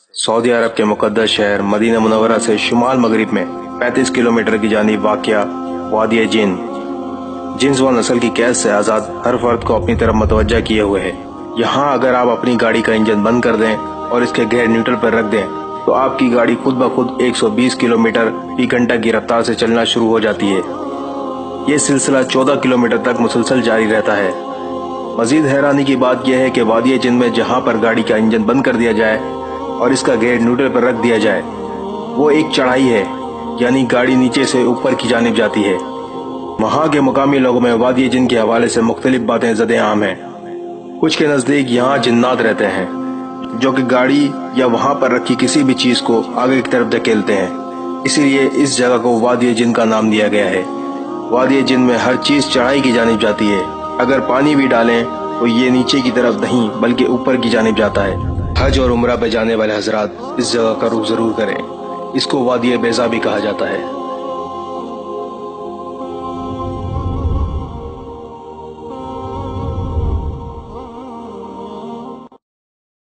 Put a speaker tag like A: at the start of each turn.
A: سعودی عرب کے مقدس شہر مدینہ منورہ سے شمال مغرب میں 35 کلومیٹر کی جانب واقع وادی جن جنس و نسل کی قید سے آزاد ہر فرد کو اپنی طرف متوجہ کیے ہوئے ہے۔ یہاں اگر آپ اپنی گاڑی کا انجن بند کر دیں اور اس کے گیئر نیوٹرل پر رکھ دیں تو آپ کی گاڑی خود بخود 120 کلومیٹر فی گھنٹہ کی رفتار سے چلنا شروع ہو جاتی ہے۔ یہ سلسلہ 14 کلومیٹر تک مسلسل جاری رہتا ہے۔ مزید حیرانی کی بات یہ ہے کہ وادی جن میں جہاں پر گاڑی کا انجن بند کر دیا جائے اور اس کا گیئر نیوٹرل پر رکھ دیا جائے وہ ایک چڑھائی ہے، یعنی گاڑی نیچے سے اوپر کی جانب جاتی ہے۔ وہاں کے مقامی لوگوں میں وادی جن کے حوالے سے مختلف باتیں زد عام ہیں۔ کچھ کے نزدیک یہاں جنات رہتے ہیں جو کہ گاڑی یا وہاں پر رکھی کسی بھی چیز کو آگے کی طرف دھکیلتے ہیں، اسی لیے اس جگہ کو وادی جن کا نام دیا گیا ہے۔ وادی جن میں ہر چیز چڑھائی کی جانب جاتی ہے، اگر پانی بھی ڈالیں تو یہ نیچے کی طرف نہیں بلکہ اوپر کی جانب جاتا ہے۔ حج اور عمرہ پہ جانے والے حضرات اس جگہ کا رخ ضرور کریں، اس کو وادی بیضا بھی کہا جاتا ہے۔